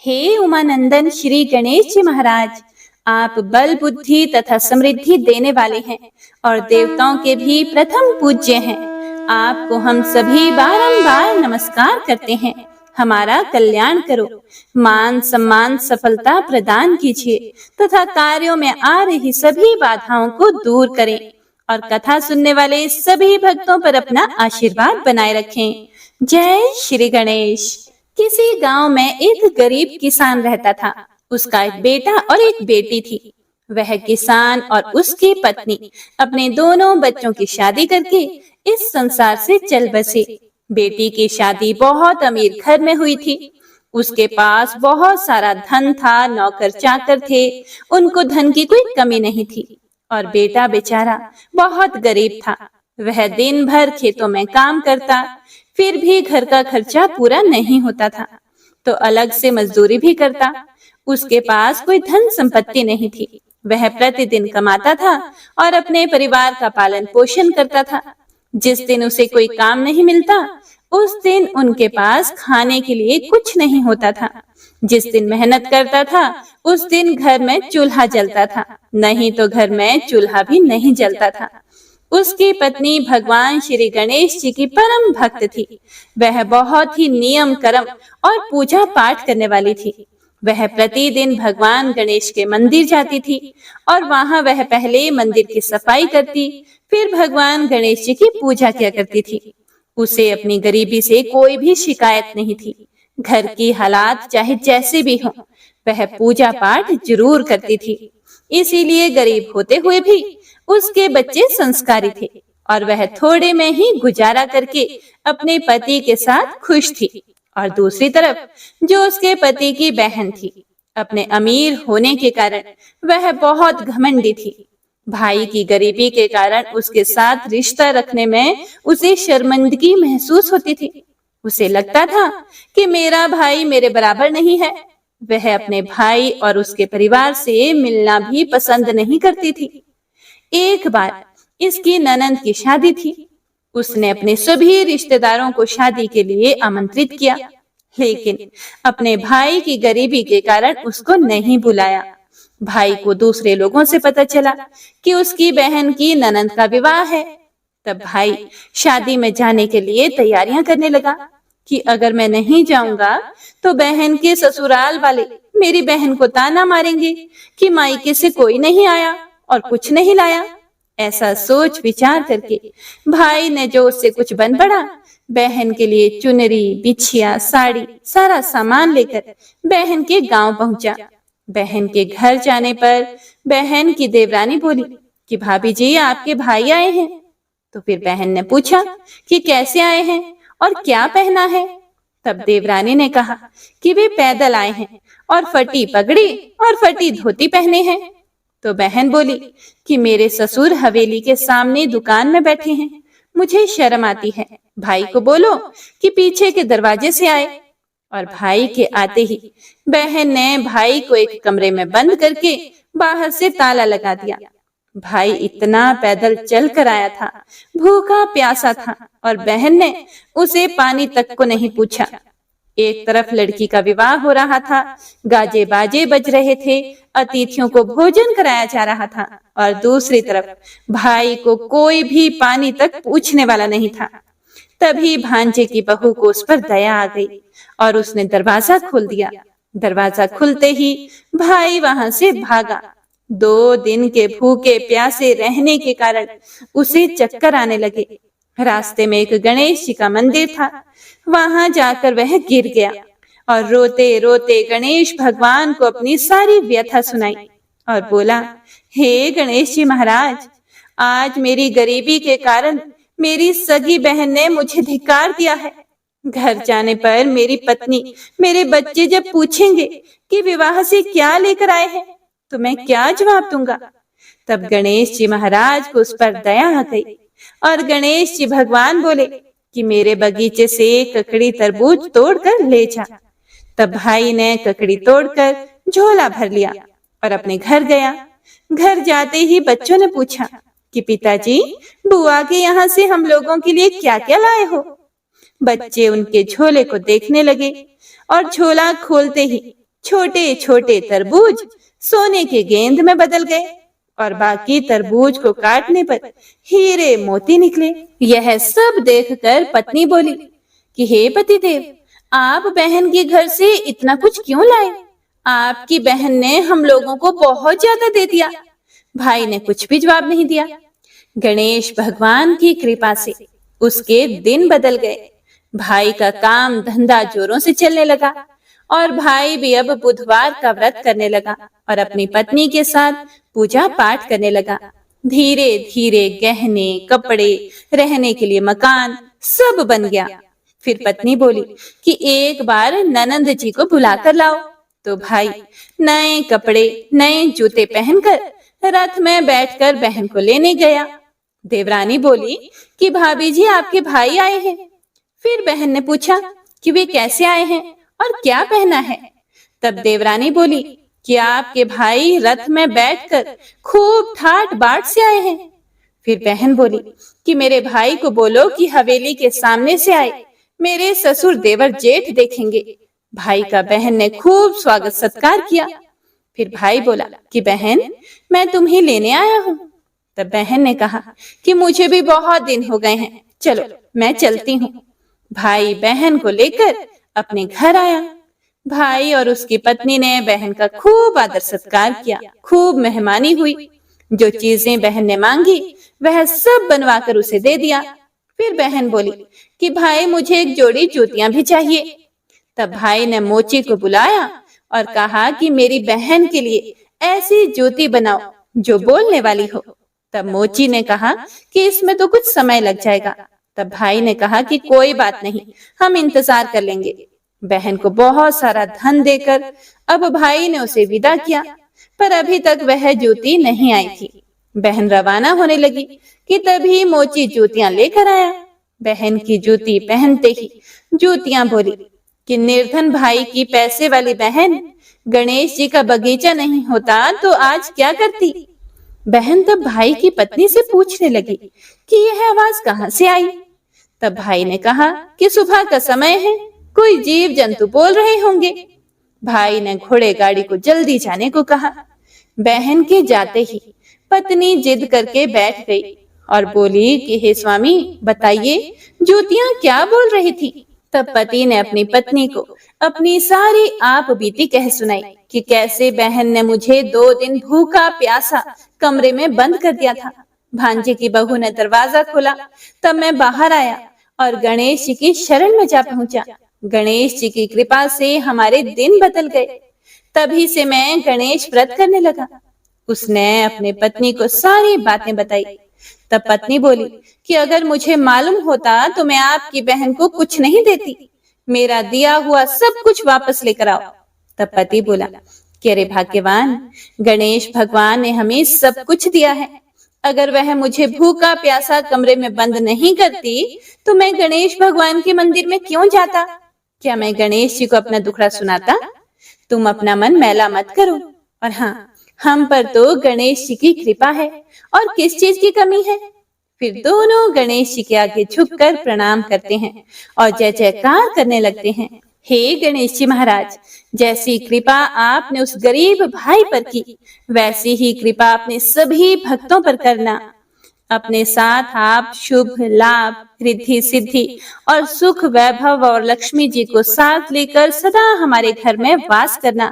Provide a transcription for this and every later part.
हे उमानंदन श्री गणेश जी महाराज, आप बल बुद्धि तथा समृद्धि देने वाले हैं और देवताओं के भी प्रथम पूज्य हैं। आपको हम सभी बारंबार नमस्कार करते हैं। हमारा कल्याण करो, मान सम्मान सफलता प्रदान कीजिए तथा कार्यों में आ रही सभी बाधाओं को दूर करें और कथा सुनने वाले सभी भक्तों पर अपना आशीर्वाद बनाए रखें। जय श्री गणेश। किसी गांव में एक गरीब किसान रहता था। उसका एक बेटा और एक बेटी थी। वह किसान और उसकी पत्नी अपने दोनों बच्चों की शादी करके इस संसार से चल बसे। बेटी की शादी बहुत अमीर घर में हुई थी। उसके पास बहुत सारा धन था, नौकर चाकर थे, उनको धन की कोई कमी नहीं थी। और बेटा बेचारा बहुत गरीब था। वह दिन भर खेतों में काम करता, फिर भी घर का खर्चा पूरा नहीं होता था, तो अलग से मजदूरी भी करता। उसके पास कोई धन संपत्ति नहीं थी। वह प्रतिदिन कमाता था और अपने परिवार का पालन पोषण करता था। जिस दिन उसे कोई काम नहीं मिलता, उस दिन उनके पास खाने के लिए कुछ नहीं होता था। जिस दिन मेहनत करता था, उस दिन घर में चूल्हा जलता था, नहीं तो घर में चूल्हा भी नहीं जलता था। उसकी पत्नी भगवान श्री गणेश जी की परम भक्त थी। वह बहुत ही नियम कर्म और पूजा पाठ करने वाली थी। वह प्रतिदिन भगवान गणेश के मंदिर जाती थी और वहां वह पहले मंदिर की सफाई करती, फिर भगवान गणेश जी की पूजा किया करती थी। उसे अपनी गरीबी से कोई भी शिकायत नहीं थी। घर की हालात चाहे जैसे भी हों, वह पूजा पाठ जरूर करती थी। इसीलिए गरीब होते हुए भी उसके बच्चे संस्कारी थे और वह थोड़े में ही गुजारा करके अपने पति के साथ खुश थी। और दूसरी तरफ जो उसके पति की बहन थी, अपने अमीर होने के कारण वह बहुत घमंडी थी। भाई की गरीबी के कारण उसके साथ रिश्ता रखने में उसे शर्मिंदगी महसूस होती थी। उसे लगता था कि मेरा भाई मेरे बराबर नहीं है। वह अपने भाई और उसके परिवार से मिलना भी पसंद नहीं करती थी। एक बार इसकी ननंद की शादी थी। उसने अपने सभी रिश्तेदारों को शादी के लिए आमंत्रित किया, लेकिन अपने भाई की गरीबी के कारण उसको नहीं बुलाया। भाई को दूसरे लोगों से पता चला कि उसकी बहन की ननंद का विवाह है। तब भाई शादी में जाने के लिए तैयारियां करने लगा कि अगर मैं नहीं जाऊंगा तो बहन के ससुराल वाले मेरी बहन को ताना मारेंगे कि मायके से कोई नहीं आया और कुछ नहीं लाया। ऐसा सोच विचार करके भाई ने जो उससे कुछ बन पड़ा, बहन के लिए चुनरी, बिछिया, साड़ी, सारा सामान लेकर बहन के गांव पहुंचा। बहन के घर जाने पर बहन की देवरानी बोली कि भाभी जी, आपके भाई आए हैं। तो फिर बहन ने पूछा कि कैसे आए हैं और क्या पहना है। तब देवरानी ने कहा कि वे पैदल आए हैं और फटी पगड़ी और फटी धोती पहने हैं। तो बहन बोली कि मेरे ससुर हवेली के सामने दुकान में बैठे हैं, मुझे शर्म आती है। भाई को बोलो कि पीछे के दरवाजे से आए। और भाई के आते ही बहन ने भाई को एक कमरे में बंद करके बाहर से ताला लगा दिया। भाई इतना पैदल चल कर आया था, भूखा प्यासा था और बहन ने उसे पानी तक को नहीं पूछा। एक तरफ लड़की का विवाह हो रहा था, गाजे बाजे बज रहे थे, अतिथियों को भोजन कराया जा रहा था और दूसरी तरफ भाई को कोई भी पानी तक पूछने वाला नहीं था। तभी भांजे की बहू को उस पर दया आ गई और उसने दरवाजा खोल दिया। दरवाजा खुलते ही भाई वहां से भागा। 2 दिन के भूखे प्यासे रहने के कारण उसे चक्कर आने लगे। रास्ते में एक गणेश जी का मंदिर था, वहां जाकर वह गिर गया और रोते रोते गणेश भगवान को अपनी सारी व्यथा सुनाई और बोला, हे गणेश जी महाराज, आज मेरी गरीबी के कारण मेरी सगी बहन ने मुझे धिक्कार दिया है। घर जाने पर मेरी पत्नी, मेरे बच्चे जब पूछेंगे कि विवाह से क्या लेकर आए हैं, तो मैं क्या जवाब दूंगा। तब गणेश जी महाराज को उस पर दया आ गई और गणेश जी भगवान बोले कि मेरे बगीचे से ककड़ी तरबूज तोड़कर ले जा। तब भाई ने ककड़ी तोड़कर झोला भर लिया और अपने घर गया। घर जाते ही बच्चों ने पूछा कि पिताजी, बुआ के यहाँ से हम लोगों के लिए क्या क्या लाए हो। बच्चे उनके झोले को देखने लगे और झोला खोलते ही छोटे छोटे तरबूज सोने के गेंद में बदल गए और बाकी तरबूज को काटने पर हीरे मोती निकले। यह सब देखकर पत्नी बोली कि हे पतिदेव, आप बहन के घर से इतना कुछ क्यों लाए? आपकी बहन ने हम लोगों को बहुत ज्यादा दे दिया। भाई ने कुछ भी जवाब नहीं दिया। गणेश भगवान की कृपा से उसके दिन बदल गए। भाई का काम धंधा जोरों से चलने लगा और भाई भी अब बुधवार का व्रत करने लगा और अपनी पत्नी के साथ पूजा पाठ करने लगा। धीरे धीरे गहने, कपड़े, रहने के लिए मकान सब बन गया। फिर पत्नी बोली कि एक बार ननंद जी को बुला कर लाओ। तो भाई नए कपड़े, नए जूते पहनकर रथ में बैठकर बहन को लेने गया। देवरानी बोली कि भाभी जी, आपके भाई आए हैं। फिर बहन ने पूछा कि वे कैसे आए हैं और क्या पहना है। तब देवरानी बोली कि आपके भाई रथ में बैठकर खूब ठाट बाट से आए हैं। फिर बहन बोली कि मेरे भाई को बोलो कि हवेली के सामने से आए, मेरे ससुर देवर जेठ देखेंगे। भाई का बहन ने खूब स्वागत सत्कार किया। फिर भाई बोला कि बहन, मैं तुम्हें लेने आया हूँ। तब बहन ने कहा कि मुझे भी बहुत दिन हो गए हैं, चलो मैं चलती हूँ। भाई बहन को लेकर अपने घर आया। भाई और उसकी पत्नी ने बहन का खूब आदर सत्कार किया, खूब मेहमानी हुई। जो चीजें बहन ने मांगी वह सब बनवाकर उसे दे दिया। फिर बहन बोली कि भाई, मुझे एक जोड़ी जूतियां भी चाहिए। तब भाई ने मोची को बुलाया और कहा कि मेरी बहन के लिए ऐसी जूती बनाओ जो बोलने वाली हो। तब मोची ने कहा कि इसमें तो कुछ समय लग जाएगा। तब भाई ने कहा कि कोई बात नहीं, हम इंतजार कर लेंगे। बहन को बहुत सारा धन देकर अब भाई ने उसे विदा किया, पर अभी तक वह जूती नहीं आई थी। बहन रवाना होने लगी कि तभी मोची जूतियां लेकर आया। बहन की जूती पहनते ही जूतियां बोली कि निर्धन भाई की पैसे वाली बहन, गणेश जी का बगीचा नहीं होता तो आज क्या करती। बहन तब भाई की पत्नी से पूछने लगी कि यह आवाज कहाँ से आई। तब भाई ने कहा कि सुबह का समय है, कोई जीव जंतु बोल रहे होंगे। भाई ने घोड़े गाड़ी को जल्दी जाने को कहा। बहन के जाते ही पत्नी जिद करके बैठ गई और बोली कि हे स्वामी, बताइए जूतियां क्या बोल रही थी। तब पति ने अपनी पत्नी को अपनी सारी आप बीती कह सुनाई कि कैसे बहन ने मुझे 2 दिन भूखा प्यासा कमरे में बंद कर दिया था। भांजे की बहू ने दरवाजा खोला, तब मैं बाहर आया और गणेश जी की शरण में जा पहुंचा। गणेश जी की कृपा से हमारे दिन बदल गए। तभी से मैं गणेश व्रत करने लगा। उसने अपने पत्नी को सारी बातें बताई। तब पत्नी बोली कि अगर मुझे मालूम होता तो मैं आपकी बहन को कुछ नहीं देती, मेरा दिया हुआ सब कुछ वापस लेकर आओ। तब पति बोला कि अरे भाग्यवान, गणेश भगवान ने हमें सब कुछ दिया है। अगर वह मुझे भूखा प्यासा कमरे में बंद नहीं करती तो मैं गणेश भगवान के मंदिर में क्यों जाता? क्या मैं गणेश जी को अपना दुखड़ा सुनाता? तुम अपना मन मैला मत करो। और हाँ, हम पर तो गणेश जी की कृपा है और किस चीज की कमी है। फिर दोनों गणेश जी के आगे झुककर प्रणाम करते हैं और जय जयकार करने लगते हैं। हे गणेश जी महाराज, जैसी कृपा आपने उस गरीब भाई पर की, वैसी ही कृपा अपने सभी भक्तों पर करना। अपने साथ आप शुभ लाभ, रिद्धि सिद्धि और सुख वैभव और लक्ष्मी जी को साथ लेकर सदा हमारे घर में वास करना।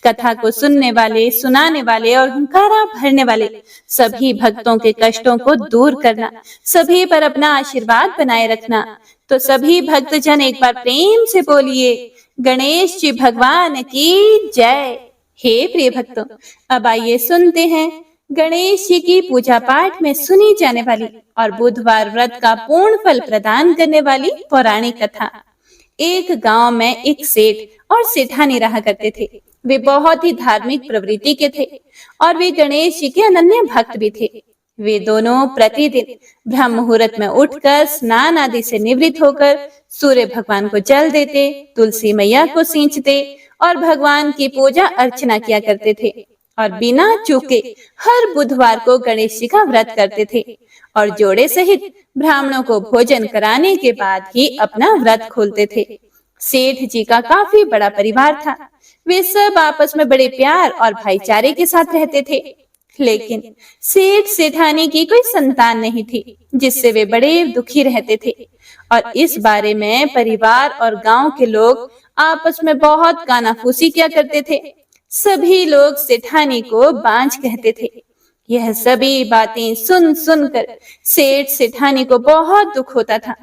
कथा को सुनने वाले, सुनाने वाले और हुंकारा भरने वाले सभी भक्तों के कष्टों को दूर करना, सभी पर अपना आशीर्वाद बनाए रखना। तो सभी भक्तजन एक बार प्रेम से बोलिए, गणेश जी भगवान की जय। हे प्रिय भक्तों, अब आइए सुनते हैं गणेश जी की पूजा पाठ में सुनी जाने वाली और बुधवार व्रत का पूर्ण फल प्रदान करने वाली पौराणिक कथा। एक गांव में एक सेठ और सेठानी रहा करते थे। वे बहुत ही धार्मिक प्रवृत्ति के थे और वे गणेश जी के अनन्य भक्त भी थे। वे दोनों प्रतिदिन ब्रह्म मुहूर्त में उठकर स्नान आदि से निवृत्त होकर सूर्य भगवान को जल देते, तुलसी मैया को सींचते और भगवान की पूजा अर्चना किया करते थे और बिना चूके हर बुधवार को गणेश जी का व्रत करते थे और जोड़े सहित ब्राह्मणों को भोजन कराने के बाद ही अपना व्रत खोलते थे। सेठ जी का काफी बड़ा परिवार था। वे सब आपस में बड़े प्यार और भाईचारे के साथ रहते थे। लेकिन सेठ सेठानी की कोई संतान नहीं थी, जिससे वे बड़े दुखी रहते थे। और इस बारे में परिवार और गांव के लोग आपस में बहुत कानाफूसी किया करते थे। सभी लोग सेठानी को बांझ कहते थे। यह सभी बातें सुन सुनकर सेठ सेठानी को बहुत दुख होता था।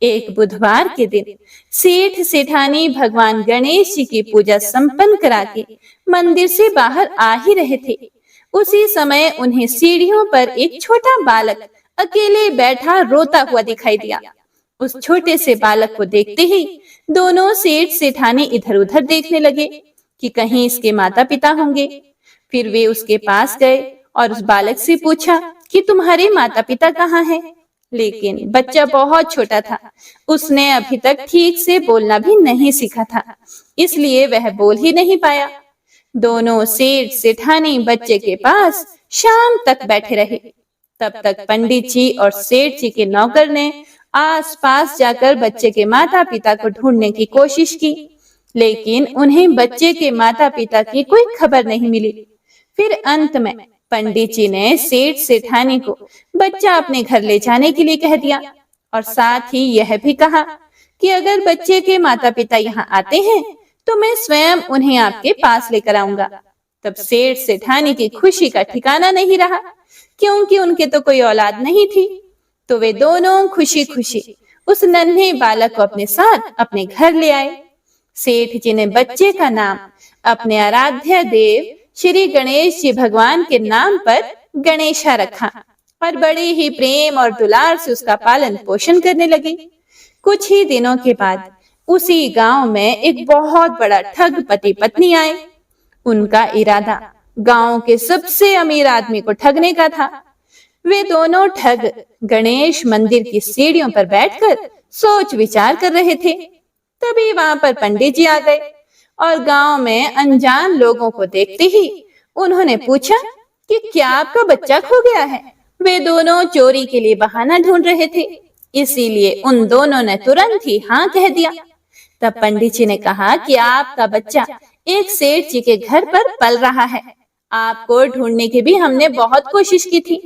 एक बुधवार के दिन सेठ सेठानी भगवान गणेश जी की पूजा संपन्न करा के मंदिर से बाहर आ ही रहे थे। उसी समय उन्हें सीढ़ियों पर एक छोटा बालक अकेले बैठा रोता हुआ दिखाई दिया। उस छोटे से बालक को देखते ही दोनों सेठ सेठानी इधर उधर देखने लगे कि कहीं इसके माता पिता होंगे। फिर वे उसके पास गए और उस बालक से पूछा कि तुम्हारे माता पिता कहाँ हैं? लेकिन बच्चा बहुत छोटा था, उसने अभी तक ठीक से बोलना भी नहीं सीखा था, इसलिए वह बोल ही नहीं पाया। दोनों सेठ सेठानी बच्चे के पास शाम तक बैठे रहे। तब तक पंडित जी और सेठ जी के नौकर ने आसपास जाकर बच्चे के माता पिता को ढूंढने की कोशिश की, लेकिन उन्हें बच्चे के माता पिता की कोई खबर नहीं मिली। फिर अंत में पंडित जी ने सेठ सेठानी को बच्चा अपने घर ले जाने के लिए कह दिया और साथ ही यह भी कहा कि अगर बच्चे के माता पिता यहाँ आते हैं तो मैं स्वयं उन्हें आपके पास लेकर आऊंगा। तब सेठ सेठानी की खुशी का ठिकाना नहीं रहा, क्योंकि उनके तो कोई औलाद नहीं थी। तो वे दोनों खुशी खुशी उस नन्हे बालक को अपने साथ अपने घर ले आए। सेठ जी ने बच्चे का नाम अपने आराध्य देव श्री गणेश जी भगवान के नाम पर गणेशा रखा और बड़े ही प्रेम और दुलार से उसका पालन पोषण करने लगे। कुछ ही दिनों के बाद उसी गांव में एक बहुत बड़ा ठग पति पत्नी आए। उनका इरादा गांव के सबसे अमीर आदमी को ठगने का था। वे दोनों ठग गणेश मंदिर की सीढ़ियों पर बैठकर सोच विचार कर रहे थे। तभी वहां पर पंडित जी आ गए और गांव में अनजान लोगों को देखते ही उन्होंने पूछा कि क्या आपका बच्चा खो गया है? वे दोनों चोरी के लिए बहाना ढूंढ रहे थे, इसीलिए उन दोनों ने तुरंत ही हाँ कह दिया। तब पंडित जी ने कहा कि आपका बच्चा एक सेठ जी के घर पर पल रहा है। आपको ढूंढने की भी हमने बहुत कोशिश की थी।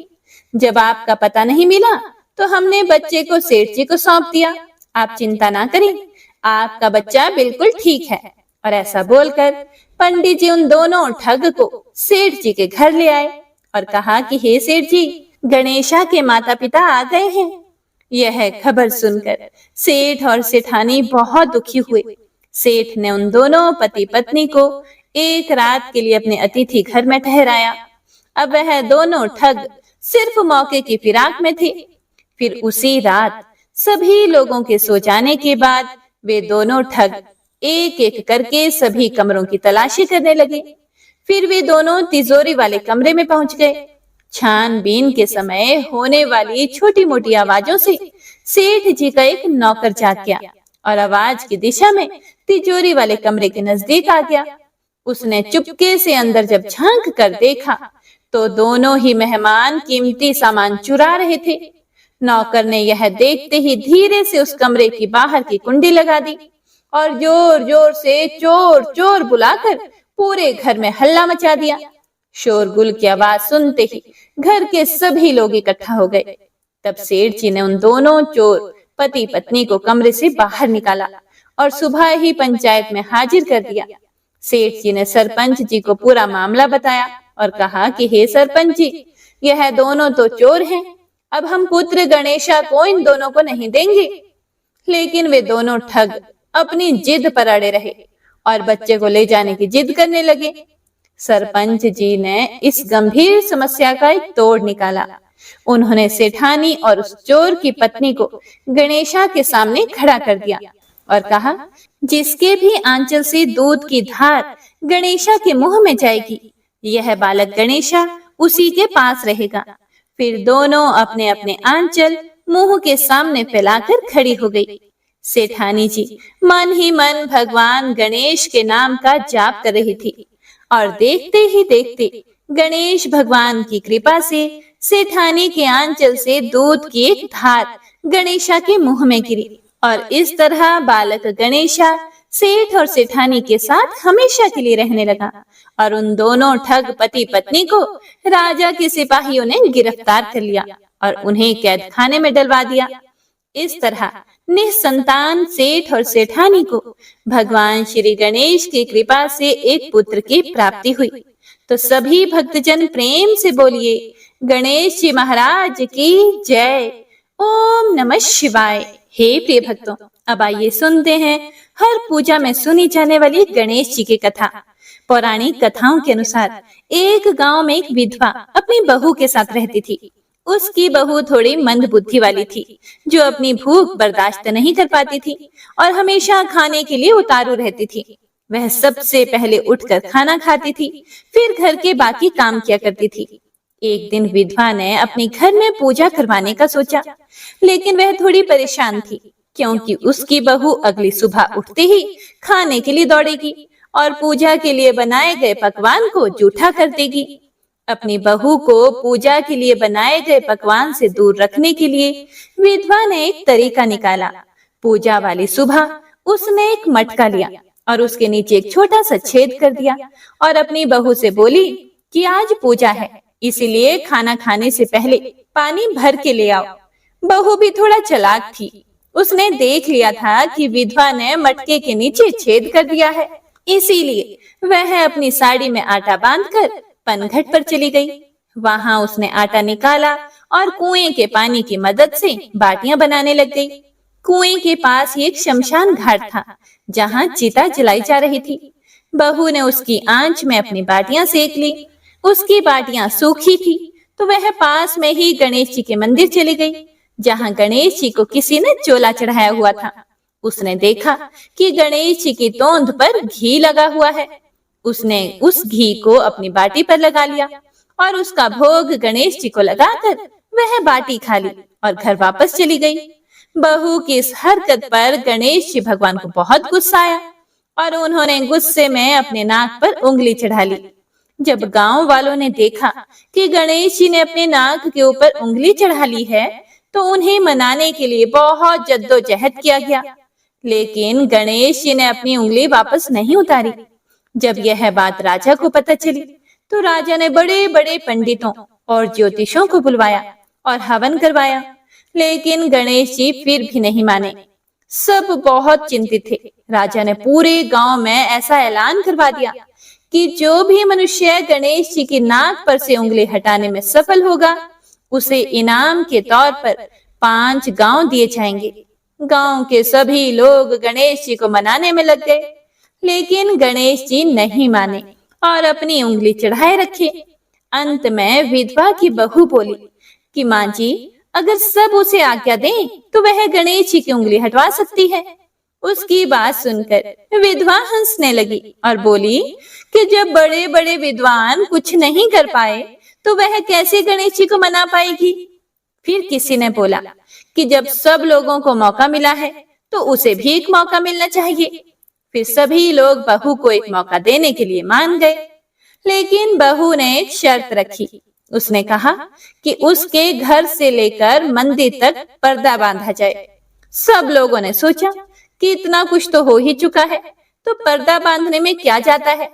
जब आपका पता नहीं मिला तो हमने बच्चे को सेठ जी को सौंप दिया। आप चिंता ना करें, आपका बच्चा बिल्कुल ठीक है। और ऐसा बोलकर पंडित जी उन दोनों ठग को सेठ जी के घर ले आए और कहा कि हे सेठ जी, गणेशा के माता पिता आ गए हैं। यह खबर सुनकर सेठ और सेठानी बहुत दुखी हुए। सेठ ने उन दोनों पति पत्नी को एक रात के लिए अपने अतिथि घर में ठहराया। अब वह दोनों ठग सिर्फ मौके की फिराक में थे। फिर उसी रात सभी लोगों के सो जाने के बाद वे दोनों ठग एक एक करके सभी कमरों की तलाशी करने लगे। फिर वे दोनों तिजोरी वाले कमरे में पहुंच गए। छानबीन के समय होने वाली छोटी मोटी आवाजों से सेठ जी का एक नौकर जाग गया और आवाज की दिशा में तिजोरी वाले कमरे के नजदीक आ गया। उसने चुपके से अंदर जब झांक कर देखा तो दोनों ही मेहमान कीमती सामान चुरा रहे थे। नौकर ने यह देखते ही धीरे से उस कमरे की बाहर की कुंडी लगा दी और जोर जोर से चोर चोर बुलाकर पूरे घर में हल्ला मचा दिया। शोरगुल की आवाज सुनते ही घर के सभी लोग इकट्ठा हो गए। तब सेठ जी ने उन दोनों चोर पति पत्नी को कमरे से बाहर निकाला और सुबह ही पंचायत में हाजिर कर दिया। सेठ जी ने सरपंच जी को पूरा मामला बताया और कहा कि हे सरपंच जी, यह दोनों तो चोर हैं। अब हम पुत्र गणेशा को इन दोनों को नहीं देंगे। लेकिन वे दोनों ठग अपनी जिद पर अड़े रहे और बच्चे को ले जाने की जिद करने लगे। सरपंच जी ने इस गंभीर समस्या का एक तोड़ निकाला। उन्होंने सेठानी और उस चोर की पत्नी को गणेशा के सामने खड़ा कर दिया और कहा, जिसके भी आंचल से दूध की धार गणेशा के मुंह में जाएगी, यह बालक गणेशा उसी के पास रहेगा। फिर दोनों अपने अपने आंचल मुंह के सामने फैलाकर खड़ी हो गई। सेठानी जी मन ही मन भगवान गणेश के नाम का जाप कर रही थी और देखते ही देखते गणेश भगवान की कृपा से सेठानी के आंचल से दूध की एक धार गणेशा के मुंह में गिरी और इस तरह बालक गणेशा सेठ और सेठानी के साथ हमेशा के लिए रहने लगा और उन दोनों ठग पति पत्नी को राजा के सिपाहियों ने गिरफ्तार कर लिया और उन्हें कैद खाने में डलवा दिया। इस तरह निसंतान सेठ और सेठानी को भगवान श्री गणेश की कृपा से एक पुत्र की प्राप्ति हुई। तो सभी भक्तजन प्रेम से बोलिए, गणेश जी महाराज की जय। ओम नमः शिवाय। हे प्रिय भक्तों, अब आइए सुनते हैं हर पूजा में सुनी जाने वाली गणेश जी की कथा। पौराणिक कथाओं के अनुसार एक गांव में एक विधवा अपनी बहू के साथ रहती थी। उसकी बहू थोड़ी मंद बुद्धि वाली थी, जो अपनी भूख बर्दाश्त नहीं कर पाती थी और हमेशा खाने के लिए उतारू रहती थी। वह सबसे पहले उठकर खाना खाती थी, फिर घर के बाकी काम किया करती थी। एक दिन विधवा ने अपने घर में पूजा करवाने का सोचा, लेकिन वह थोड़ी परेशान थी, क्योंकि उसकी बहू अगली सुबह उठते ही खाने के लिए दौड़ेगी और पूजा के लिए बनाए गए पकवान को जूठा कर देगी। अपनी बहू को पूजा के लिए बनाए गए पकवान से दूर रखने के लिए विधवा ने एक तरीका निकाला। पूजा वाली सुबह उसने एक मटका लिया और उसके नीचे एक छोटा सा छेद कर दिया और अपनी बहू से बोली कि आज पूजा है, इसीलिए खाना खाने से पहले पानी भर के ले आओ। बहू भी थोड़ा चालाक थी, उसने देख लिया था कि विधवा ने मटके के नीचे छेद कर दिया है, इसीलिए वह अपनी साड़ी में आटा बांधकर पनघट पर चली गई। वहां उसने आटा निकाला और कुएं के पानी की मदद से बाटियां बनाने लग गई। कुएं के पास एक शमशान घाट था, जहां चिता जलाई जा रही थी। बहू ने उसकी आंच में अपनी बाटियां सेक ली। उसकी बाटियां सूखी थी, तो वह पास में ही गणेश जी के मंदिर चली गई, जहां गणेश जी को किसी ने चोला चढ़ाया हुआ था। उसने देखा कि गणेश जी की तोंद पर घी लगा हुआ है। उसने उस घी को अपनी बाटी पर लगा लिया और उसका भोग गणेश जी को लगाकर वह बाटी खा ली और घर वापस चली गई। बहू की इस हरकत पर गणेश जी भगवान को बहुत गुस्सा आया और उन्होंने गुस्से में अपने नाक पर उंगली चढ़ा ली। जब गांव वालों ने देखा कि गणेश जी ने अपने नाक के ऊपर उंगली चढ़ा ली है, तो उन्हें मनाने के लिए बहुत जद्दोजहद किया गया, लेकिन गणेश जी ने अपनी उंगली वापस नहीं उतारी। जब यह बात राजा को पता चली, तो राजा ने बड़े बड़े पंडितों और ज्योतिषों को बुलवाया और हवन करवाया, लेकिन गणेश जी फिर भी नहीं माने। सब बहुत चिंतित थे। राजा ने पूरे गांव में ऐसा ऐलान करवा दिया कि जो भी मनुष्य गणेश जी की नाक पर से उंगली हटाने में सफल होगा, उसे इनाम के तौर पर 5 गांव दिए जाएंगे। गांव के सभी लोग गणेश जी को मनाने में लग गए, लेकिन गणेश जी नहीं माने और अपनी उंगली चढ़ाए रखे। अंत में विधवा की बहू बोली कि माँ जी, अगर सब उसे आज्ञा दें तो वह गणेश जी की उंगली हटवा सकती है। उसकी बात सुनकर विधवा हंसने लगी और बोली कि जब बड़े बड़े विद्वान कुछ नहीं कर पाए, तो वह कैसे गणेश जी को मना पाएगी। फिर किसी ने बोला कि जब सब लोगों को मौका मिला है, तो उसे भी एक मौका मिलना चाहिए। फिर सभी लोग बहू को एक मौका देने के लिए मान गए, लेकिन बहू ने एक शर्त रखी। उसने कहा कि उसके घर से लेकर मंदिर तक पर्दा बांधा जाए। सब लोगों ने सोचा कि इतना कुछ तो हो ही चुका है, तो पर्दा बांधने में क्या जाता है।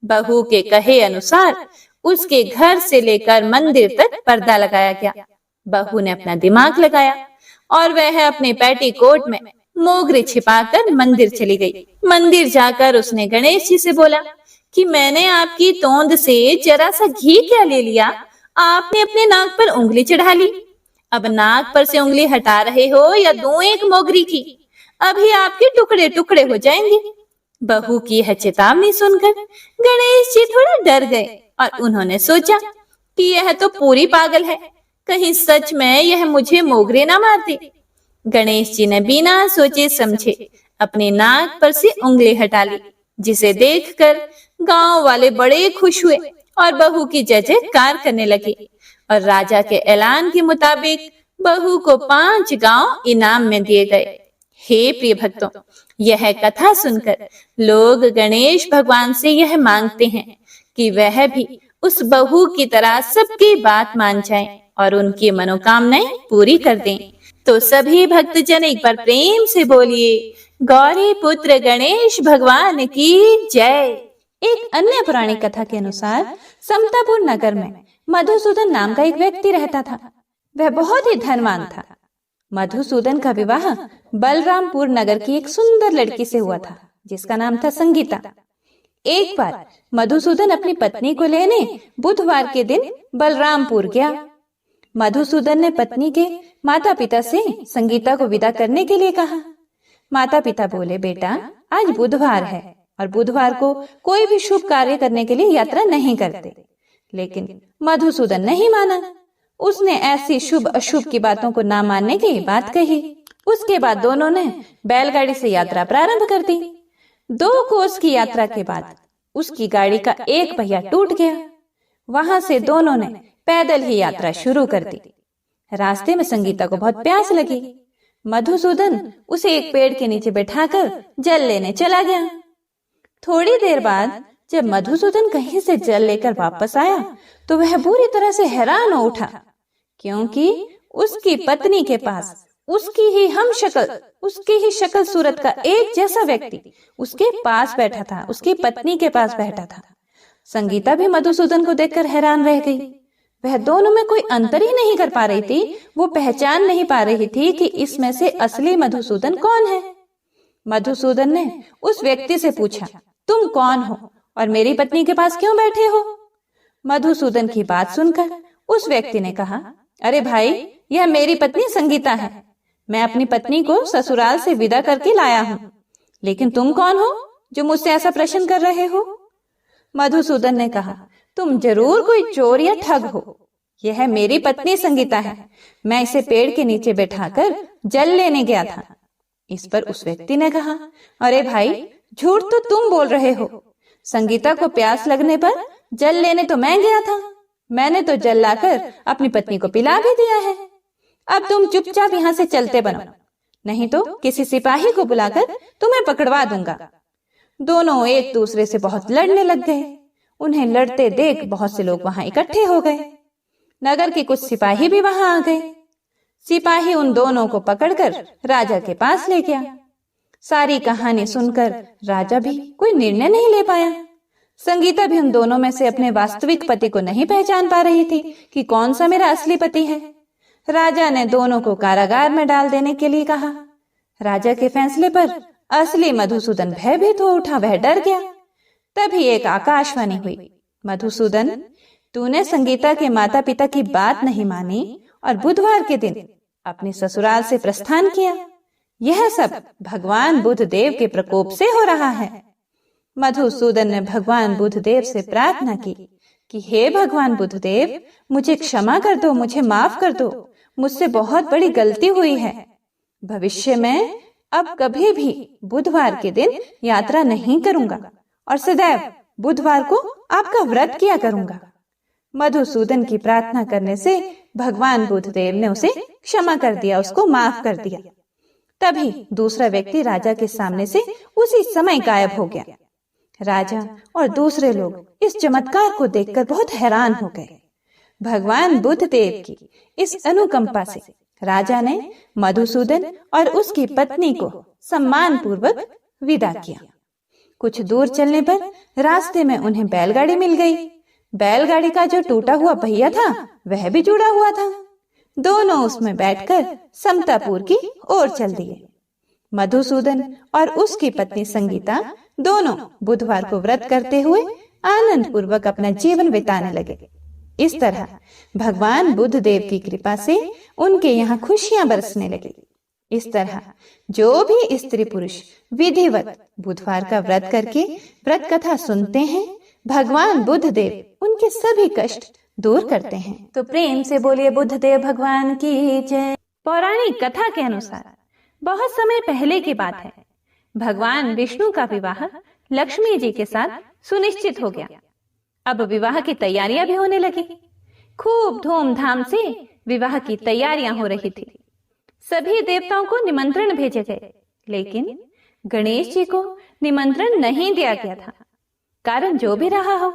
बहू के कहे अनुसार उसके घर से लेकर मंदिर तक पर्दा लगाया गया। बहू ने अपना दिमाग लगाया और वह अपने पेटीकोट में मोगरे छिपाकर मंदिर चली गई। मंदिर जाकर उसने गणेश जी से बोला कि मैंने आपकी तोंद से जरा सा घी क्या ले लिया, आपने अपने नाक पर उंगली चढ़ा ली। अब नाक पर से उंगली हटा रहे हो या दूं एक मोगरी की, अभी आपके टुकड़े टुकड़े हो जाएंगे। बहू की यह चेतावनी सुनकर गणेश जी थोड़ा डर गए और उन्होंने सोचा कि यह तो पूरी पागल है, कहीं सच में यह मुझे मोगरे ना मार दे। गणेश जी ने बिना सोचे समझे अपने नाक पर से उंगली हटा ली, जिसे देखकर गांव वाले बड़े खुश हुए और बहू की जय जयकार करने लगे। और राजा के ऐलान के मुताबिक बहू को 5 गांव इनाम में दिए गए। हे प्रिय भक्तों, यह कथा सुनकर लोग गणेश भगवान से यह मांगते हैं कि वह भी उस बहू की तरह सबकी बात मान जाएं और उनकी मनोकामनाएं पूरी कर दें। तो सभी भक्तजन एक बार प्रेम से बोलिए, गौरी पुत्र गणेश भगवान की जय। एक अन्य पुरानी कथा के अनुसार समतापुर नगर में मधुसूदन नाम का एक व्यक्ति रहता था। वह बहुत ही धनवान था। मधुसूदन का विवाह बलरामपुर नगर की एक सुंदर लड़की से हुआ था, जिसका नाम था संगीता। एक बार मधुसूदन अपनी पत्नी को लेने बुधवार के दिन बलरामपुर गया। मधुसूदन ने पत्नी के माता पिता से संगीता को विदा करने के लिए कहा। माता पिता बोले, बेटा आज बुधवार है और बुधवार को कोई भी शुभ कार्य करने के लिए यात्रा नहीं करते। लेकिन मधुसूदन नहीं माना। उसने ऐसी शुभ अशुभ की बातों को ना मानने की बात कही। उसके बाद दोनों ने बैलगाड़ी से यात्रा प्रारंभ कर दी। 2 कोस की यात्रा के बाद उसकी गाड़ी का एक पहिया टूट गया। वहां से दोनों ने पैदल ही यात्रा शुरू कर दी। रास्ते में संगीता को बहुत प्यास लगी। मधुसूदन उसे एक पेड़ के नीचे बैठाकर जल लेने चला गया। थोड़ी देर बाद जब मधुसूदन कहीं से जल लेकर वापस आया तो वह बुरी तरह से हैरान हो उठा, क्योंकि उसकी पत्नी के पास उसकी ही शक्ल सूरत का एक जैसा व्यक्ति उसके पास बैठा था, उसकी पत्नी के पास बैठा था। संगीता भी मधुसूदन को देखकर हैरान रह गई। वह दोनों में कोई अंतर ही नहीं कर पा रही थी। वो पहचान नहीं पा रही थी कि इसमें से असली मधुसूदन कौन है। मधुसूदन ने उस व्यक्ति से पूछा, तुम कौन हो और मेरी पत्नी के पास क्यों बैठे हो? मधुसूदन की बात सुनकर उस व्यक्ति ने कहा, अरे भाई, यह मेरी पत्नी संगीता है। मैं अपनी पत्नी को ससुराल से विदा करके लाया हूँ। लेकिन तुम कौन हो जो मुझसे ऐसा प्रश्न कर रहे हो? मधुसूदन ने कहा, तुम जरूर कोई चोर या ठग हो। यह मेरी पत्नी संगीता है। मैं इसे पेड़ के नीचे बैठाकर जल लेने गया था। इस पर उस व्यक्ति ने कहा, अरे भाई, झूठ तो तुम बोल रहे हो। संगीता को प्यास लगने पर जल लेने तो मैं गया था। मैंने तो जल लाकर अपनी पत्नी को पिला भी दिया है। अब तुम चुपचाप यहाँ से चलते बनो, नहीं तो किसी सिपाही को बुलाकर तुम्हें पकड़वा दूंगा। दोनों एक दूसरे से बहुत लड़ने लग गए। उन्हें लड़ते देख बहुत से लोग वहां इकट्ठे हो गए। नगर के कुछ सिपाही भी वहां आ गए। सिपाही उन दोनों को पकड़कर राजा के पास ले गया। सारी कहानी सुनकर राजा भी कोई निर्णय नहीं ले पाया। संगीता भी उन दोनों में से अपने वास्तविक पति को नहीं पहचान पा रही थी कि कौन सा मेरा असली पति है। राजा ने दोनों को कारागार में डाल देने के लिए कहा। राजा के फैसले पर असली मधुसूदन भयभीत हो उठा। वह डर गया। तभी एक आकाशवाणी हुई, मधुसूदन, तूने संगीता के माता पिता की बात नहीं मानी और बुधवार के दिन अपने ससुराल से प्रस्थान किया। यह सब भगवान बुद्ध देव के प्रकोप से हो रहा है। मधुसूदन ने भगवान बुद्ध देव से प्रार्थना की कि हे भगवान बुद्ध देव, मुझे क्षमा कर दो, मुझे माफ कर दो। मुझसे बहुत बड़ी गलती हुई है। भविष्य में अब कभी भी बुधवार के दिन यात्रा नहीं करूंगा और सदैव बुधवार को आपका व्रत किया करूंगा। मधुसूदन की प्रार्थना करने से भगवान बुद्ध देव ने उसे क्षमा कर दिया, उसको माफ कर दिया। तभी दूसरा व्यक्ति राजा के सामने से उसी समय गायब हो गया। राजा और दूसरे लोग इस चमत्कार को देखकर बहुत हैरान हो गए। भगवान बुद्ध देव की इस अनुकंपा से राजा ने मधुसूदन और उसकी पत्नी को सम्मान पूर्वक विदा किया। कुछ दूर चलने पर रास्ते में उन्हें बैलगाड़ी मिल गई। बैलगाड़ी का जो टूटा हुआ पहिया था वह भी जुड़ा हुआ था। दोनों उसमें बैठकर समतापुर की ओर चल दिए। मधुसूदन और उसकी पत्नी संगीता दोनों बुधवार को व्रत करते हुए आनंद पूर्वक अपना जीवन बिताने लगे। इस तरह भगवान बुद्ध देव की कृपा से उनके यहाँ खुशियां बरसने लगी। इस तरह जो भी स्त्री पुरुष विधिवत बुधवार का व्रत करके व्रत कथा सुनते हैं, भगवान बुद्ध देव उनके सभी कष्ट दूर करते हैं। तो प्रेम से बोलिए बुद्ध देव भगवान की जय। पौराणिक कथा के अनुसार बहुत समय पहले की बात है। भगवान विष्णु का विवाह लक्ष्मी जी के साथ सुनिश्चित हो गया। अब विवाह की तैयारियां भी होने लगी। खूब धूमधाम से विवाह की तैयारियां हो रही थी। सभी देवताओं को निमंत्रण भेजे गए, लेकिन गणेश जी को निमंत्रण नहीं दिया गया था। कारण जो भी रहा हो,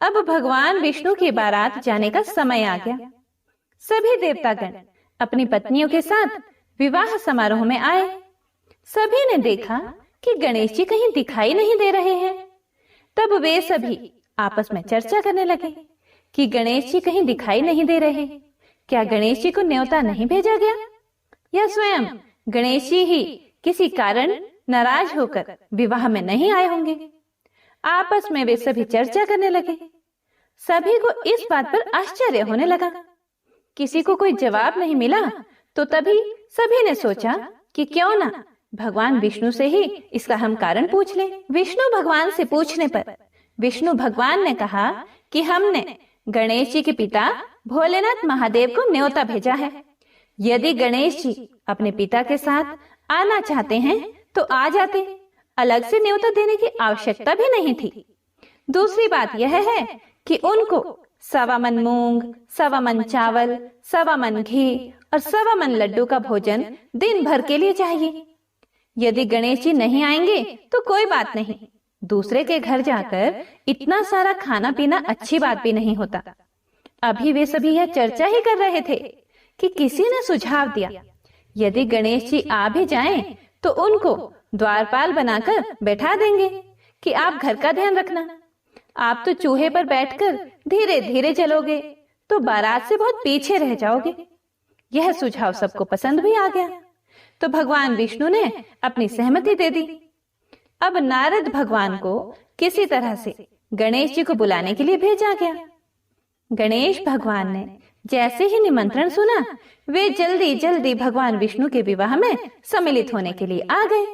अब भगवान विष्णु की बारात जाने का समय आ गया। सभी देवतागण अपनी पत्नियों के साथ विवाह समारोह में आए। सभी ने देखा कि गणेश जी कहीं दिखाई नहीं दे रहे हैं। तब वे सभी आपस में चर्चा करने लगे कि गणेश जी कहीं दिखाई नहीं दे रहे। क्या गणेश जी को न्योता नहीं भेजा गया, या स्वयं गणेश जी ही किसी कारण नाराज होकर विवाह में नहीं आए होंगे। आपस में वे सभी चर्चा करने लगे। सभी को इस बात पर आश्चर्य होने लगा। किसी को कोई जवाब नहीं मिला, तो तभी सभी ने सोचा कि क्यों ना भगवान विष्णु से ही इसका हम कारण पूछ लें। विष्णु भगवान से पूछने पर विष्णु भगवान ने कहा कि हमने गणेश जी के पिता भोलेनाथ महादेव को न्योता भेजा है। यदि गणेश जी अपने पिता के साथ आना चाहते हैं तो आ जाते, अलग से न्योता देने की आवश्यकता भी नहीं थी। दूसरी बात यह है कि उनको 1.25 मन मूंग, 1.25 मन चावल, 1.25 मन घी और 1.25 मन लड्डू का भोजन दिन भर के लिए चाहिए। यदि गणेश जी नहीं आएंगे तो कोई बात नहीं, दूसरे के घर जाकर इतना सारा खाना पीना अच्छी बात भी नहीं होता। अभी वे सभी यह चर्चा ही कर रहे थे कि किसी ने सुझाव दिया, यदि गणेश जी आ भी जाएं तो उनको द्वारपाल बनाकर बैठा देंगे कि आप घर का ध्यान रखना। आप तो चूहे पर बैठकर धीरे धीरे चलोगे तो बारात से बहुत पीछे रह जाओगे। यह सुझाव सबको पसंद भी आ गया, तो भगवान विष्णु ने अपनी सहमति दे दी। अब नारद भगवान को किसी तरह से गणेश जी को बुलाने के लिए भेजा गया। गणेश भगवान ने जैसे ही निमंत्रण सुना, वे जल्दी जल्दी भगवान विष्णु के विवाह में सम्मिलित होने के लिए आ गए।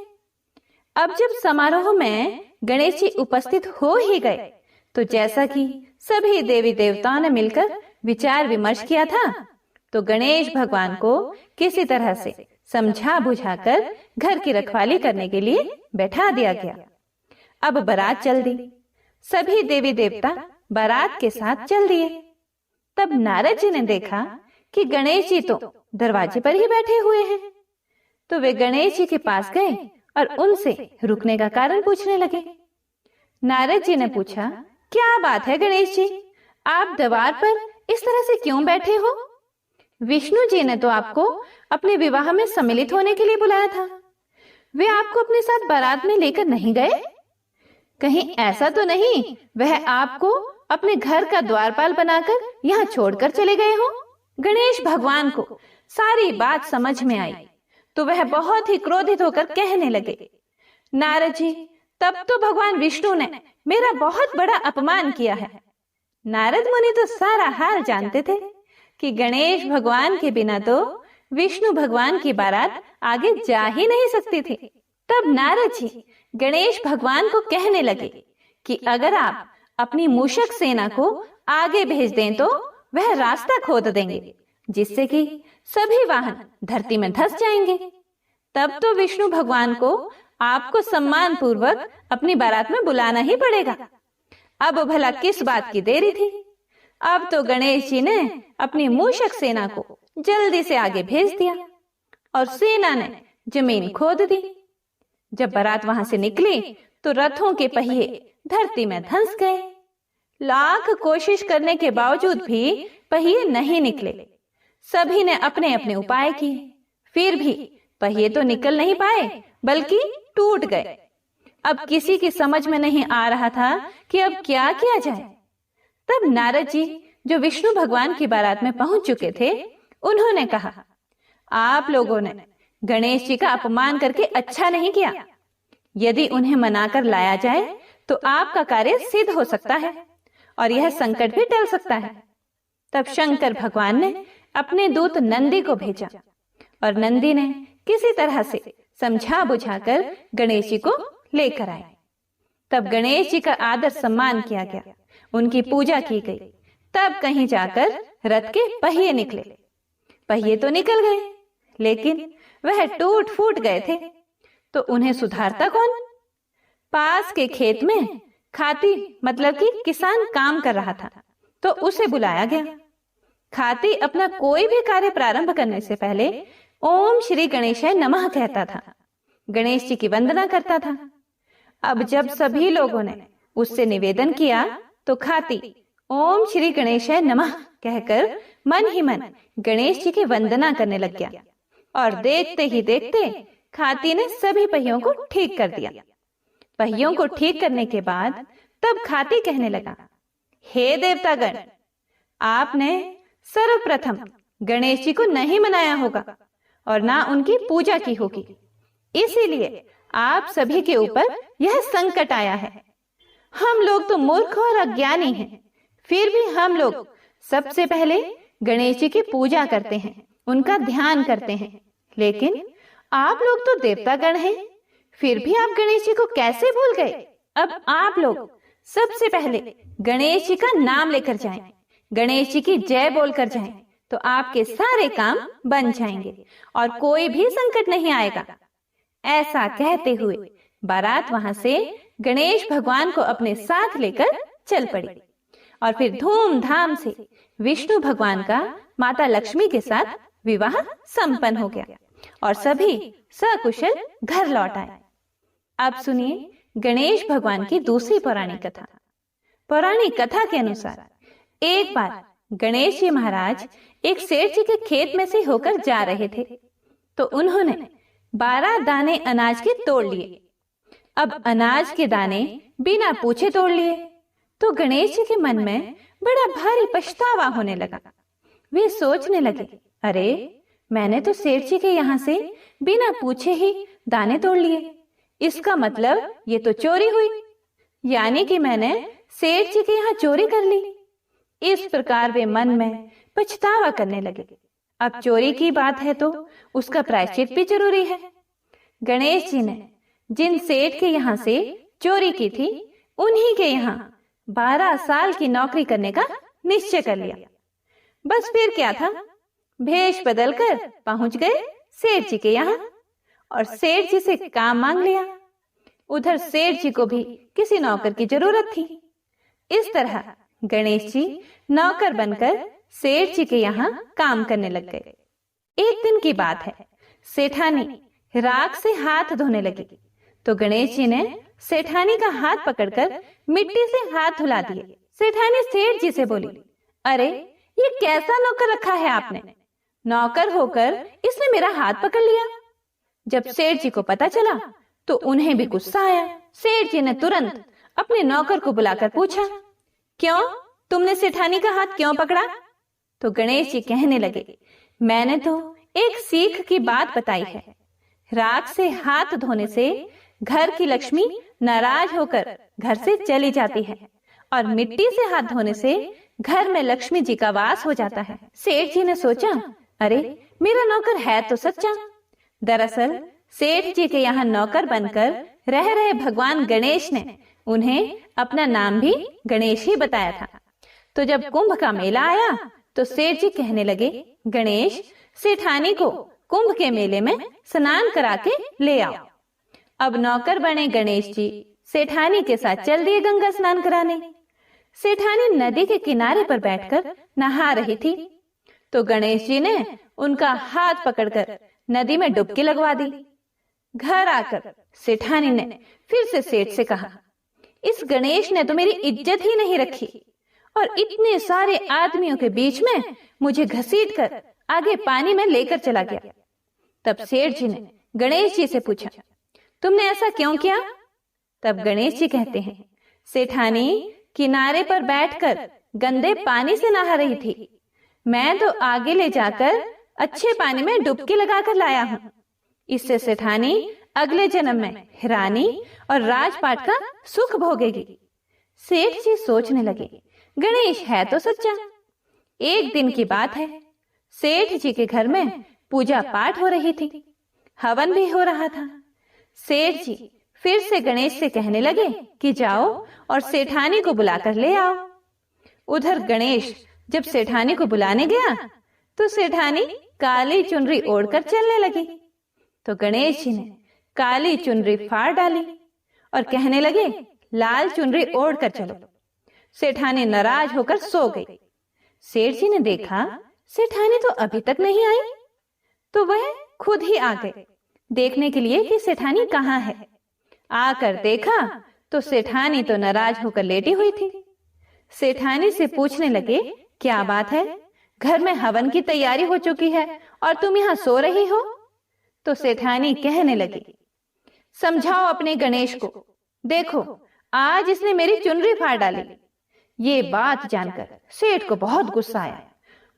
अब जब समारोह में गणेश जी उपस्थित हो ही गए, तो जैसा कि सभी देवी देवताओं ने मिलकर विचार विमर्श किया था, तो गणेश भगवान को किसी तरह से समझा बुझाकर घर की रखवाली करने के लिए बैठा दिया गया। अब बारात चल दी। सभी देवी देवता बारात के साथ चल दिए। तब नारद जी ने देखा कि गणेश जी तो दरवाजे पर ही बैठे हुए हैं, तो वे गणेश जी के पास गए और उनसे रुकने का कारण पूछने लगे। नारद जी ने पूछा, क्या बात है गणेश जी, आप द्वार पर इस तरह से क्यों बैठे हो? विष्णु जी ने तो आपको अपने विवाह में सम्मिलित होने के लिए बुलाया था, वे आपको अपने साथ बारात में लेकर नहीं गए? कहीं ऐसा तो नहीं वह आपको अपने घर का द्वारपाल बनाकर यहाँ छोड़कर चले गए हो? गणेश भगवान को सारी बात समझ में आई, तो वह बहुत ही क्रोधित होकर कहने लगे, नारद जी, तब तो भगवान विष्णु ने मेरा बहुत बड़ा अपमान किया है। नारद मुनि तो सारा हाल जानते थे कि गणेश भगवान के बिना तो विष्णु भगवान की बारात आगे जा ही नहीं सकती थी। तब नारद जी गणेश भगवान को कहने लगे कि अगर आप अपनी मूषक सेना को आगे भेज दें तो वह रास्ता खोद देंगे, जिससे कि सभी वाहन धरती में धंस जाएंगे। तब तो विष्णु भगवान को आपको सम्मान पूर्वक अपनी बारात में बुलाना ही पड़ेगा। अब भला किस बात की देरी थी? अब तो गणेश जी ने अपनी मूषक सेना को जल्दी से आगे भेज दिया और सेना ने जमीन खोद दी। जब बारात वहां से निकली तो रथों के पहिए धरती में धंस गए। लाख कोशिश करने के बावजूद भी पहिए नहीं निकले। सभी ने अपने अपने उपाय किए, फिर भी पहिए तो निकल नहीं पाए बल्कि टूट गए। अब किसी की समझ में नहीं आ रहा था कि अब क्या किया जाए। तब नारद जी, जो विष्णु भगवान की बारात में पहुंच चुके थे, उन्होंने कहा, आप लोगों ने गणेश जी का अपमान करके अच्छा नहीं किया। यदि उन्हें मनाकर लाया जाए तो आपका कार्य सिद्ध हो सकता है और यह संकट भी टल सकता है। तब शंकर भगवान ने अपने दूत नंदी को भेजा और नंदी ने किसी तरह से समझा बुझाकर गणेश जी को लेकर आए। तब गणेश जी का आदर सम्मान किया गया, उनकी पूजा की गई। तब कहीं जाकर रथ के पहिए निकले। पहिए तो निकल गए, लेकिन वह टूट फूट गए थे, तो उन्हें सुधारता कौन? पास के खेत में खाती मतलब कि किसान काम कर रहा था, तो उसे बुलाया गया। खाती अपना कोई भी कार्य प्रारंभ करने से पहले ओम श्री गणेशाय नमः कहता था, गणेश जी की वंदना करता था। अब जब सभी लोगों ने उससे निवेदन किया तो खाती ओम श्री गणेशाय नमः कहकर मन ही मन गणेश जी की वंदना करने लग गया और देखते ही देखते खाती ने सभी पहियों को ठीक कर दिया। पहियों को ठीक करने के बाद तब खाती कहने लगा, हे देवतागण, आपने सर्वप्रथम गणेश जी को नहीं मनाया होगा और ना उनकी पूजा की होगी, इसीलिए आप सभी के ऊपर यह संकट आया है। हम लोग तो मूर्ख और अज्ञानी हैं, फिर भी हम लोग सबसे पहले गणेश जी की पूजा करते हैं, उनका ध्यान करते हैं, लेकिन आप लोग तो देवतागण हैं, फिर भी आप गणेश जी को कैसे भूल गए? अब आप लोग सबसे पहले गणेश जी का नाम लेकर जाएं, गणेश जी की जय बोलकर जाएं, तो आपके सारे काम बन जाएंगे और कोई भी संकट नहीं आएगा। ऐसा कहते हुए बारात वहां से गणेश भगवान को अपने साथ लेकर चल पड़ी और फिर धूमधाम से विष्णु भगवान का माता लक्ष्मी के साथ विवाह संपन्न हो गया और सभी सकुशल घर लौट आए। अब सुनिए गणेश भगवान की दूसरी पौराणिक कथा। पौराणिक कथा के अनुसार एक बार गणेश जी महाराज एक सेठ जी के खेत में से होकर जा रहे थे, तो उन्होंने 12 दाने अनाज के तोड़ लिए। अब अनाज के दाने बिना पूछे तोड़ लिए तो गणेश जी के मन में बड़ा भारी पछतावा होने लगा। वे सोचने लगे, अरे मैंने तो सेठ जी के यहाँ से बिना पूछे ही दाने तोड़ लिए, इसका मतलब ये तो चोरी हुई, यानी कि मैंने सेठ जी के यहाँ चोरी कर ली। इस प्रकार वे मन में पछतावा करने लगे। अब चोरी की बात है तो उसका प्रायश्चित भी जरूरी है। गणेश जी ने जिन सेठ के यहाँ से चोरी की थी, उन्हीं के यहाँ 12 साल की नौकरी करने का निश्चय कर लिया। बस फिर क्या था, भेष बदलकर पहुंच गए सेठ जी के यहाँ और सेठ जी से काम मांग लिया। उधर सेठ जी को भी किसी नौकर की जरूरत थी। इस तरह गणेश जी नौकर बनकर सेठ जी के यहाँ काम करने लग गए। एक दिन की बात है, सेठानी राख से हाथ धोने लगी तो गणेश जी ने सेठानी का हाथ पकड़कर मिट्टी से हाथ धुला दिए। सेठानी सेठ जी से बोली, अरे ये कैसा नौकर रखा है आपने, नौकर होकर इसने मेरा हाथ पकड़ लिया। जब सेठ जी को पता चला तो उन्हें भी गुस्सा आया। सेठ जी ने तुरंत अपने नौकर को बुलाकर पूछा, क्यों, तुमने सेठानी का हाथ क्यों पकड़ा? तो गणेश जी कहने लगे, मैंने तो एक सीख की बात बताई है। राख से हाथ धोने से घर की लक्ष्मी नाराज होकर घर से चली जाती है और मिट्टी से हाथ धोने से घर में लक्ष्मी जी का वास हो जाता है। सेठ जी ने सोचा, अरे मेरा नौकर है तो सच्चा। दरअसल सेठ जी के यहाँ नौकर बनकर रह रहे भगवान गणेश ने उन्हें अपना नाम भी गणेश ही बताया था। तो जब कुंभ का मेला आया तो सेठ जी कहने लगे, गणेश सेठानी को कुंभ के मेले में स्नान करा के ले आओ। अब नौकर बने गणेश जी सेठानी के साथ चल दिए गंगा स्नान कराने। सेठानी नदी के किनारे पर बैठकर नहा रही थी तो गणेश जी ने उनका हाथ पकड़कर नदी में डुबकी लगवा दी। घर आकर सेठानी ने फिर से सेठ से कहा, इस गणेश ने तो मेरी इज्जत ही नहीं रखी और इतने सारे आदमियों के बीच में मुझे घसीटकर आगे पानी में लेकर चला गया। तब सेठ जी ने गणेश जी से पूछा, तुमने ऐसा क्यों किया? तब गणेश जी कहते हैं, सेठानी किनारे पर बैठकर गंदे पानी से नहा रही थी, मैं तो आगे ले जाकर अच्छे पानी में डुबकी लगाकर लाया हूँ। इससे सेठानी अगले जन्म में रानी और राजपाट का सुख भोगेगी। सेठ जी सोचने लगे, गणेश है तो सच्चा। एक दिन की बात है, सेठ जी के घर में पूजा पाठ हो रही थी, हवन भी हो रहा था। सेठ जी फिर से गणेश से कहने लगे कि जाओ और सेठानी को बुलाकर ले आओ। उधर गणेश जब सेठानी को बुलाने गया तो सेठानी काली चुनरी ओढ़कर चलने लगी। तो गणेश जी ने काली चुनरी फाड़ डाली और कहने लगे, लाल चुनरी ओढ़कर चलो। सेठानी नाराज होकर सो गई। सेठ जी ने देखा सेठानी तो अभी तक नहीं आई, तो वह खुद ही आ गए देखने के लिए कि सेठानी कहाँ है। आकर देखा तो सेठानी तो नाराज होकर लेटी हुई थी। सेठानी से पूछने लगे, क्या बात है, घर में हवन की तैयारी हो चुकी है और तुम यहाँ सो रही हो? तो सेठानी कहने लगी, समझाओ अपने गणेश को, देखो आज इसने मेरी चुनरी फाड़ डाली। ये बात जानकर सेठ को बहुत गुस्सा आया।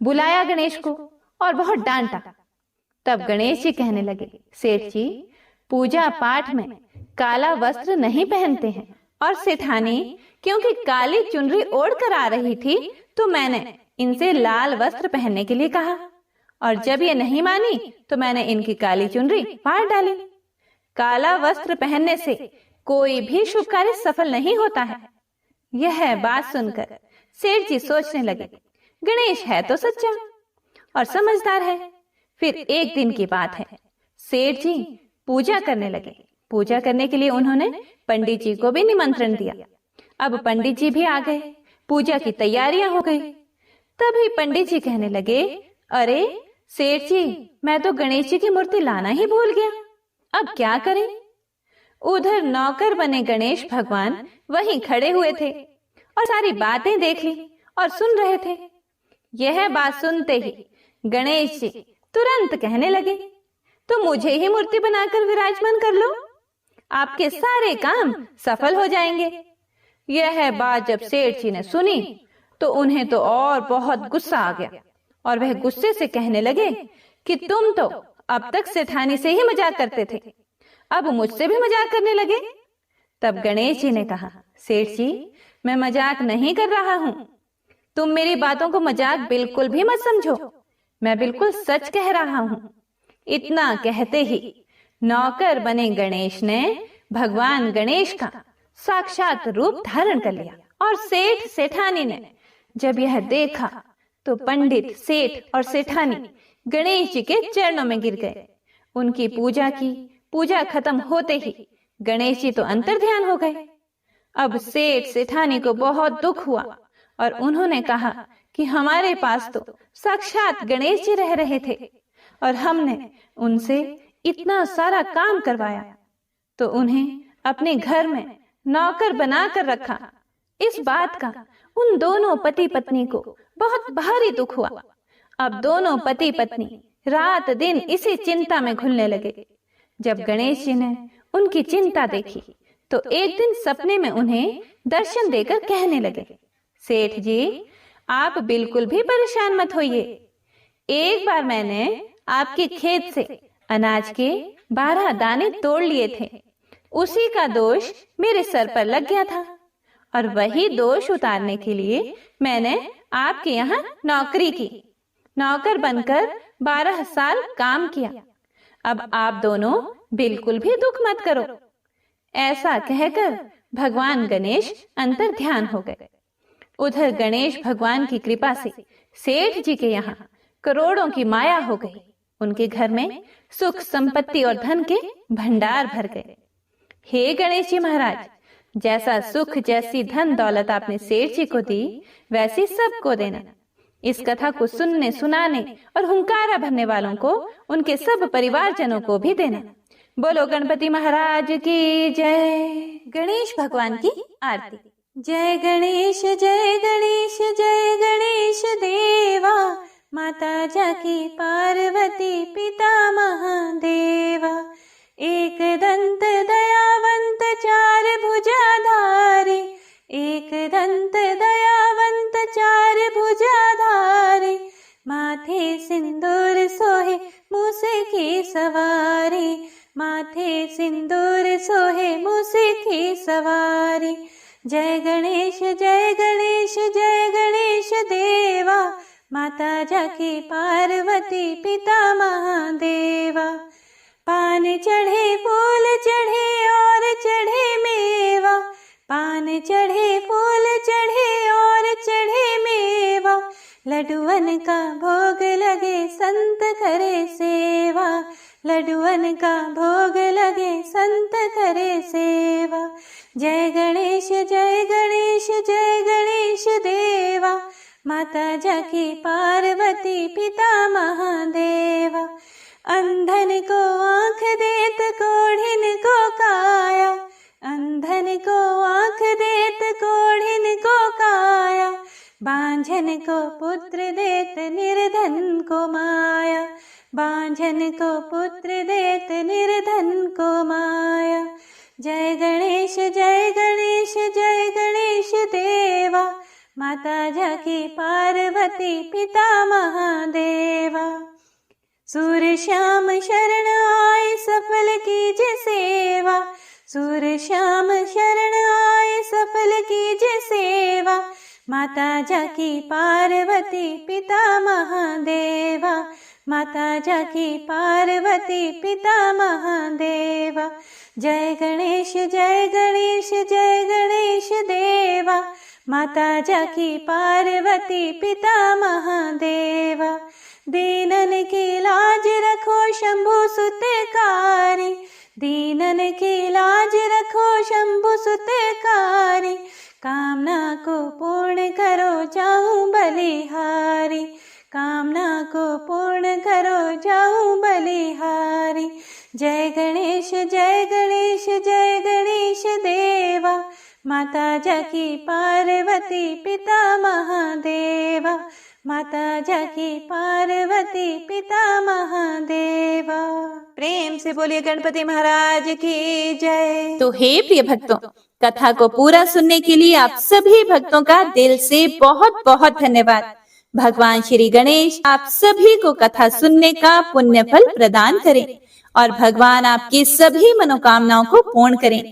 बुलाया गणेश को और बहुत डांटा। तब गणेश जी कहने लगे, सेठ जी पूजा पाठ में काला वस्त्र नहीं पहनते हैं, और सेठानी क्योंकि काली चुनरी ओढ़ कर आ रही थी तो मैंने इनसे लाल वस्त्र पहनने के लिए कहा, और जब ये नहीं मानी तो मैंने इनकी काली चुनरी फाड़ डाली। काला वस्त्र पहनने से कोई भी शुभ कार्य सफल नहीं होता है। यह बात सुनकर सेठ जी सोचने लगे, गणेश है तो सच्चा और समझदार है। फिर एक दिन की बात है, सेठ जी पूजा करने लगे। पूजा करने के लिए उन्होंने पंडित जी को भी निमंत्रण दिया। अब पंडित जी भी आ गए, पूजा की तैयारियां हो गई। तभी पंडित जी कहने लगे, अरे सेठ जी मैं तो गणेश जी की मूर्ति लाना ही भूल गया, अब क्या करें। उधर नौकर बने गणेश भगवान वहीं खड़े हुए थे और सारी बातें देख ली और सुन रहे थे। यह बात सुनते ही गणेश जी तुरंत कहने लगे, तो मुझे ही मूर्ति बनाकर विराजमान कर लो, आपके सारे काम सफल हो जाएंगे। यह बात जब सेठ जी ने सुनी तो उन्हें तो और बहुत गुस्सा आ गया और वह गुस्से से कहने लगे कि तुम तो अब तक सेठानी से ही मजाक करते थे, अब मुझसे भी मजाक करने लगे। तब गणेश जी ने कहा, सेठ जी मैं मजाक नहीं कर रहा हूं, तुम मेरी बातों को मजाक बिल्कुल भी मत समझो, मैं बिल्कुल सच कह रहा हूं। इतना कहते ही नौकर बने गणेश ने भगवान गणेश का साक्षात रूप धारण कर लिया। और सेठ सेठानी ने जब यह देखा तो पंडित, सेठ और सेठानी गणेश जी के चरणों में गिर गए, उनकी पूजा की। पूजा खत्म होते ही गणेश जी तो अंतर्ध्यान हो गए। अब सेठ सेठानी को बहुत दुख हुआ और उन्होंने कहा कि हमारे पास तो साक्षात गणेश जी रह रहे थे और हमने उनसे इतना सारा काम करवाया, तो उन्हें अपने घर में नौकर बना कर रखा। इस बात का उन दोनों पति पत्नी को बहुत भारी दुख हुआ। अब दोनों पति पत्नी रात दिन इसी चिंता में घुलने लगे। जब गणेश जी ने उनकी चिंता देखी तो एक दिन सपने में उन्हें दर्शन देकर कहने लगे, सेठ जी आप बिल्कुल भी परेशान मत होइए, एक बार मैंने आपके खेत से अनाज के 12 दाने तोड़ लिए थे, उसी का दोष मेरे सर पर लग गया था और वही दोष उतारने के लिए मैंने आपके यहाँ नौकरी की। नौकर बनकर 12 साल काम किया। अब आप दोनों बिल्कुल भी दुख मत करो। ऐसा कहकर भगवान गणेश अंतर्ध्यान हो गए। उधर गणेश भगवान की कृपा से सेठ जी के यहाँ करोड़ों की माया हो गई। उनके घर में सुख संपत्ति और धन के भंडार भर गए। हे गणेश जी महाराज, जैसा सुख जैसी धन दौलत आपने सेठ जी को दी वैसी सबको देना। इस कथा को सुनने सुनाने और हुंकारा भरने वालों को उनके सब परिवारजनों को भी देना। बोलो गणपति महाराज की जय। गणेश भगवान की आरती। जय गणेश जय गणेश जय गणेश देवा, माता जाकी पार्वती पिता महादेवा। एक दंत दयावंत चार भुजाधारी, एक दंत दयावंत चार भुजाधारी, माथे सिंदूर सोहे मूसे की सवारी, माथे सिंदूर सोहे मूसे की सवारी। जय गणेश जय गणेश जय गणेश देवा, माता जाकी पार्वती पिता महादेवा। पान चढ़े फूल चढ़े और चढ़े मेवा, पान चढ़े फूल चढ़े और चढ़े मेवा, लड्डुअन का भोग लगे संत करे सेवा, लड्डुअन का भोग लगे संत करे सेवा। जय गणेश जय गणेश जय गणेश देवा, माता जाकी पार्वती पिता महादेवा। अंधन को आँख देत कोढ़िन को काया, अंधन को आँख देत कोढ़िन को काया, बांझन को पुत्र देत निर्धन को माया, बांझन को पुत्र देत निर्धन को माया। जय गणेश जय गणेश जय गणेश देवा, माता जाकी पार्वती पिता महादेवा। सूर्य श्याम शरण आए सफल कीजे सेवा, सूर्य श्याम शरण आए सफल कीजे सेवा, माता जाकी पार्वती पिता महादेवा, माता जाकी पार्वती पिता महादेवा। जय गणेश जय गणेश जय गणेश देवा, माता जाकी पार्वती पिता महादेवा। दीनन की लाज रखो शंभु सुतकारी, दीनन की लाज रखो शंभु सुतकारी, कामना को पूर्ण करो जाऊं बलिहारी, कामना को पूर्ण करो जाऊं बलिहारी। जय गणेश जय गणेश जय गणेश देवा, माता जाकी पार्वती पिता महादेवा, माता जाकी पार्वती पिता महादेवा। प्रेम से बोलिए गणपति महाराज की जय। तो हे प्रिय भक्तों, कथा को पूरा सुनने के लिए आप सभी भक्तों का दिल से बहुत बहुत धन्यवाद। भगवान श्री गणेश आप सभी को कथा सुनने का पुण्य फल प्रदान करें और भगवान आपकी सभी मनोकामनाओं को पूर्ण करें।